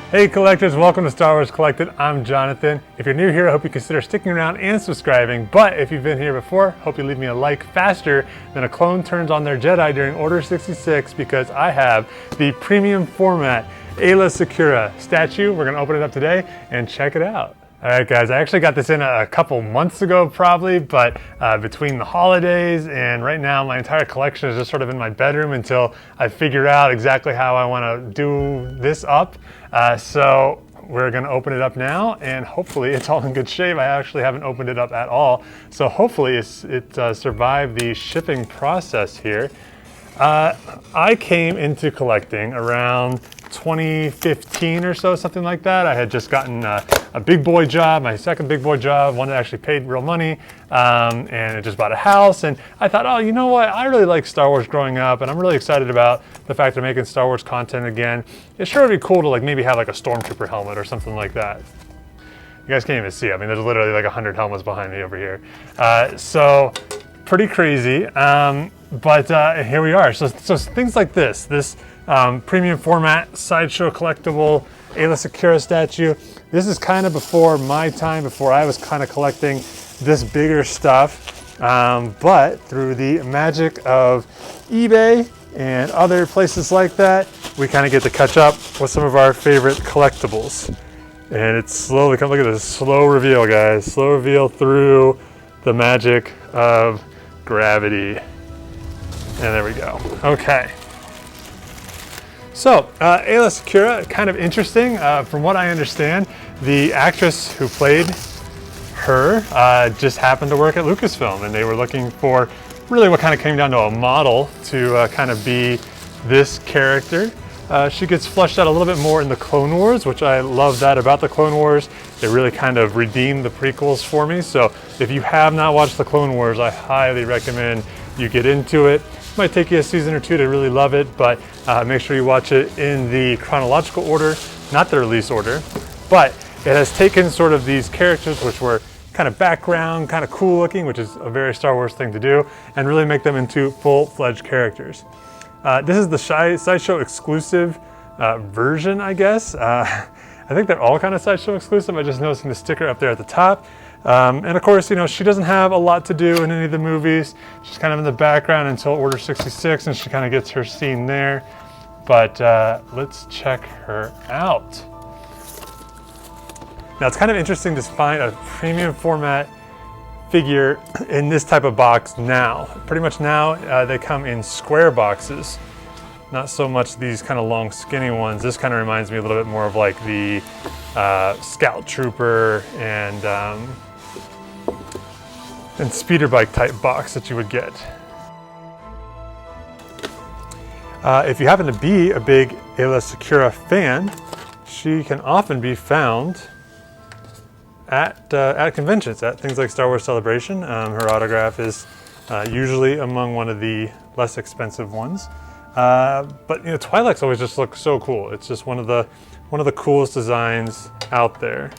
Hey collectors, welcome to Star Wars Collected. I'm Jonathan. If you're new here, I hope you consider sticking around and subscribing. But if you've been here before, hope you leave me a like faster than a clone turns on their Jedi during Order 66, because I have the premium format Aayla Secura statue. We're gonna open it up today and check it out. All right guys, I actually got this in a couple months ago probably, but between the holidays and right now my entire collection is just sort of in my bedroom until I figure out exactly how I want to do this up. So we're going to open it up now and hopefully it's all in good shape. I actually haven't opened it up at all, so hopefully it survived the shipping process here. I came into collecting around 2015 or so, something like that. I had just gotten a big boy job, my second big boy job, one that actually paid real money, and I just bought a house, and I thought, oh, you know what, I really liked Star Wars growing up, and I'm really excited about the fact of making Star Wars content again. It sure would be cool to maybe have like a Stormtrooper helmet or something like that. You guys can't even see, I mean, there's literally like 100 helmets behind me over here. So, pretty crazy, but here we are. So things like this premium format Sideshow collectible Aayla Secura statue. This is kind of before my time, before I was kind of collecting this bigger stuff, but through the magic of eBay and other places like that, we kind of get to catch up with some of our favorite collectibles. And it's slowly, come look at this slow reveal, guys. Slow reveal through the magic of gravity. And there we go. Okay. So, Aayla Secura, kind of interesting. From what I understand, the actress who played her just happened to work at Lucasfilm, and they were looking for really what kind of came down to a model to kind of be this character. She gets fleshed out a little bit more in the Clone Wars, which I love that about the Clone Wars. They really kind of redeemed the prequels for me. So if you have not watched the Clone Wars, I highly recommend you get into it. It might take you a season or two to really love it, but make sure you watch it in the chronological order, not the release order. But it has taken sort of these characters which were kind of background, kind of cool looking, which is a very Star Wars thing to do, and really make them into full-fledged characters. This is the Sideshow exclusive version, I guess. I think they're all kind of Sideshow exclusive. I just noticing the sticker up there at the top. And of course, you know, she doesn't have a lot to do in any of the movies. She's kind of in the background until Order 66, and she kind of gets her scene there. But let's check her out. Now, it's kind of interesting to find a premium format figure in this type of box now. Pretty much now, they come in square boxes. Not so much these kind of long, skinny ones. This kind of reminds me a little bit more of like the Scout Trooper and speeder bike type box that you would get. If you happen to be a big Aayla Secura fan, she can often be found at conventions, at things like Star Wars Celebration. Her autograph is usually among one of the less expensive ones. But you know, Twi'leks always just look so cool. It's just one of the coolest designs out there.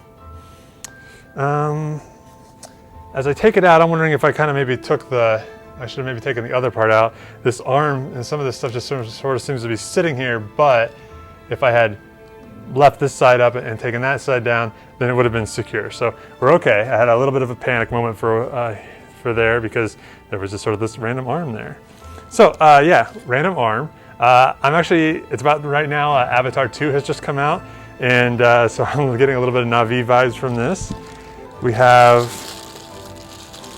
As I take it out, I'm wondering if I kind of maybe I should have maybe taken the other part out. This arm and some of this stuff just sort of seems to be sitting here, but if I had left this side up and taken that side down, then it would have been secure. So we're okay. I had a little bit of a panic moment for there because there was just sort of this random arm there. So yeah, random arm. It's about right now, Avatar 2 has just come out, and so I'm getting a little bit of Na'vi vibes from this. We have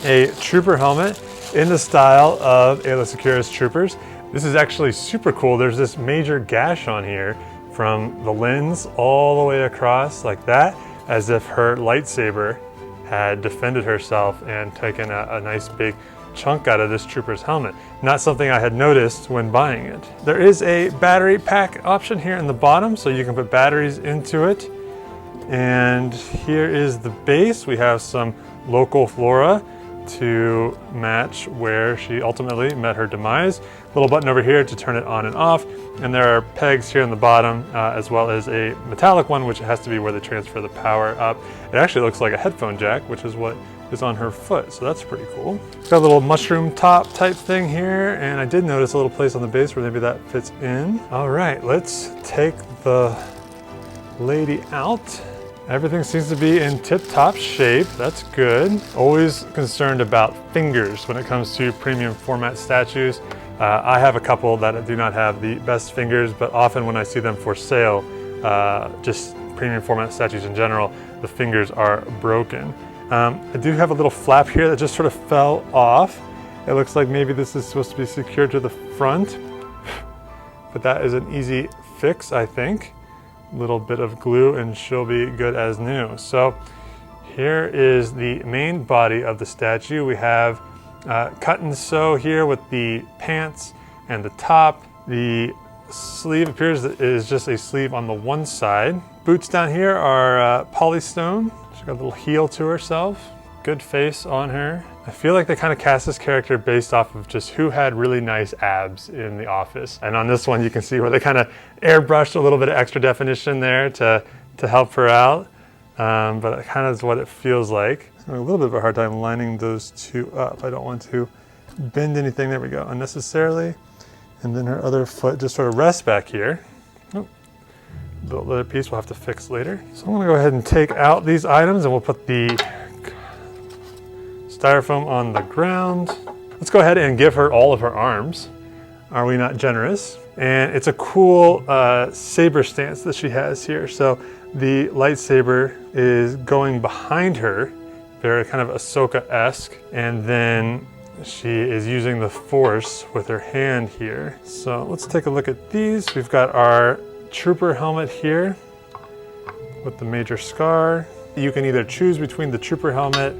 a trooper helmet in the style of Aayla Secura's troopers. This is actually super cool. There's this major gash on here from the lens all the way across like that, as if her lightsaber had defended herself and taken a nice big chunk out of this trooper's helmet. Not something I had noticed when buying it. There is a battery pack option here in the bottom, so you can put batteries into it. And here is the base. We have some local flora to match where she ultimately met her demise. Little button over here to turn it on and off, and there are pegs here in the bottom, as well as a metallic one, which has to be where they transfer the power up. It actually looks like a headphone jack, which is what is on her foot, so that's pretty cool. It's got a little mushroom top type thing here, and I did notice a little place on the base where maybe that fits in. All right, let's take the lady out. Everything seems to be in tip-top shape. That's good. Always concerned about fingers when it comes to premium format statues. I have a couple that do not have the best fingers, but often when I see them for sale, just premium format statues in general, the fingers are broken. I do have a little flap here that just sort of fell off. It looks like maybe this is supposed to be secured to the front, but that is an easy fix, I think. A little bit of glue and she'll be good as new. So here is the main body of the statue. We have cut and sew here with the pants and the top. The sleeve appears that it is just a sleeve on the one side. Boots down here are polystone. She's got a little heel to herself. Good face on her. I feel like they kind of cast this character based off of just who had really nice abs in The Office. And on this one, you can see where they kind of airbrushed a little bit of extra definition there to help her out. But it kind of is what it feels like. I'm having a little bit of a hard time lining those two up. I don't want to bend anything, there we go, unnecessarily. And then her other foot just sort of rests back here. Oh, the other piece we'll have to fix later. So I'm gonna go ahead and take out these items and we'll put the styrofoam on the ground. Let's go ahead and give her all of her arms. Are we not generous? And it's a cool saber stance that she has here. So the lightsaber is going behind her, very kind of Ahsoka-esque, and then she is using the Force with her hand here. So let's take a look at these. We've got our trooper helmet here with the major scar. You can either choose between the trooper helmet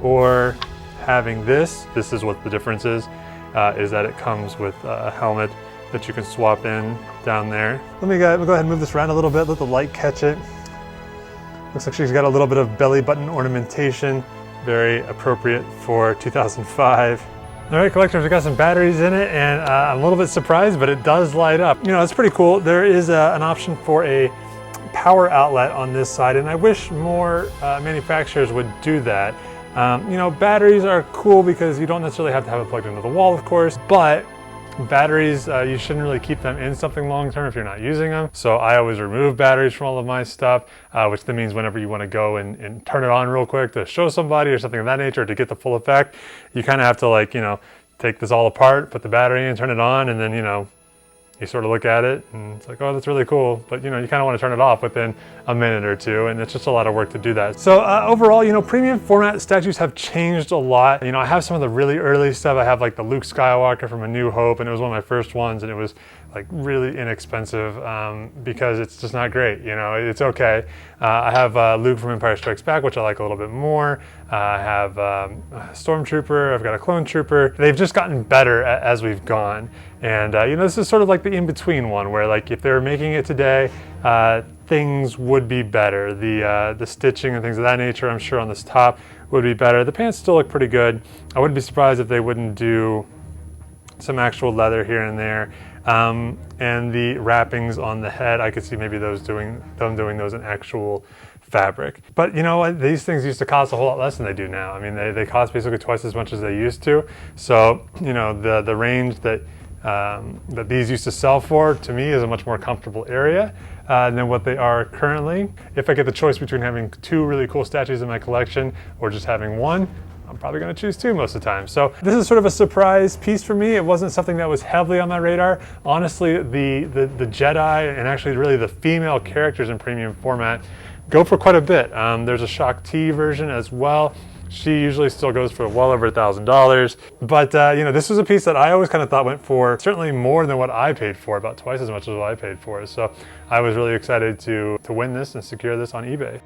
or having this. This is what the difference is that it comes with a helmet that you can swap in down there. Let me go ahead and move this around a little bit, let the light catch it. Looks like she's got a little bit of belly button ornamentation, very appropriate for 2005. All right, collectors, we got some batteries in it, and I'm a little bit surprised, but it does light up. You know, it's pretty cool. There is an option for a power outlet on this side, and I wish more manufacturers would do that. You know, batteries are cool because you don't necessarily have to have it plugged into the wall, of course, but batteries, you shouldn't really keep them in something long term if you're not using them. So I always remove batteries from all of my stuff, which then means whenever you want to go and turn it on real quick to show somebody or something of that nature to get the full effect, you kind of have to, like, you know, take this all apart, put the battery in, turn it on, and then, you know, you sort of look at it and it's like, oh, that's really cool. But, you know, you kind of want to turn it off within a minute or two, and it's just a lot of work to do that. So overall, you know, premium format statues have changed a lot. You know, I have some of the really early stuff. I have like the Luke Skywalker from A New Hope, and it was one of my first ones, and it was like really inexpensive because it's just not great. You know, it's okay. I have Luke from Empire Strikes Back, which I like a little bit more. I have a Stormtrooper, I've got a Clone Trooper. They've just gotten better as we've gone. And you know, this is sort of like the in-between one where, like, if they were making it today, things would be better. The stitching and things of that nature, I'm sure on this top would be better. The pants still look pretty good. I wouldn't be surprised if they wouldn't do some actual leather here and there. And the wrappings on the head, I could see maybe doing those in actual fabric. But you know what, these things used to cost a whole lot less than they do now. I mean, they cost basically twice as much as they used to. So, you know, the range that these used to sell for, to me, is a much more comfortable area than what they are currently. If I get the choice between having two really cool statues in my collection or just having one, I'm probably going to choose two most of the time. So this is sort of a surprise piece for me. It wasn't something that was heavily on my radar. Honestly, the Jedi, and actually really the female characters in premium format, go for quite a bit. There's a Shak Ti version as well. She usually still goes for well over $1,000. But you know, this was a piece that I always kind of thought went for certainly more than what I paid for, about twice as much as what I paid for. So I was really excited to win this and secure this on eBay.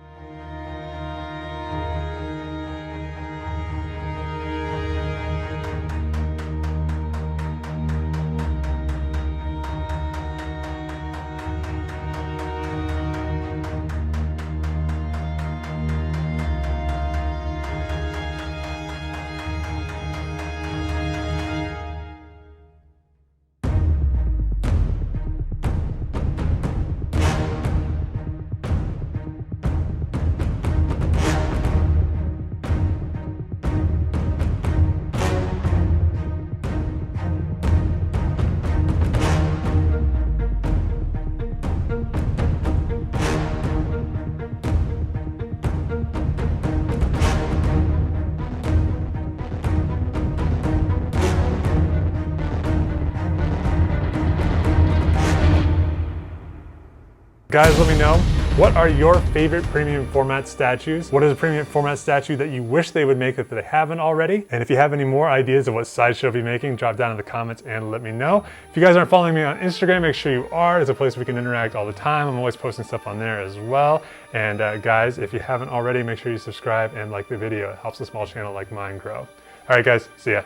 Guys, let me know, what are your favorite premium format statues? What is a premium format statue that you wish they would make if they haven't already? And if you have any more ideas of what Sideshow will be making, drop down in the comments and let me know. If you guys aren't following me on Instagram, make sure you are. It's a place we can interact all the time. I'm always posting stuff on there as well. And guys, if you haven't already, make sure you subscribe and like the video. It helps a small channel like mine grow. All right, guys, see ya.